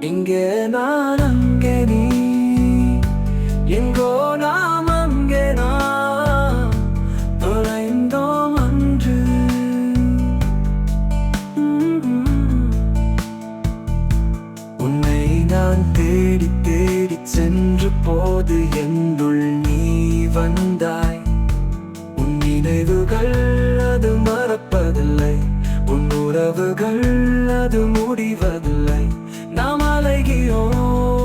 இங்கே நான் அங்கே நீ, எங்கோ நாம் அங்கே நாம் தொலைந்தோம் அன்று. உன்னை நான் தேடி தேடி சென்று போது என்னுள் நீ வந்தாய். உன் நினைவுகள் அது மறப்பதில்லை, உன் உறவுகள் அது முடிவதில்லை. நாம் அலைகிறோம்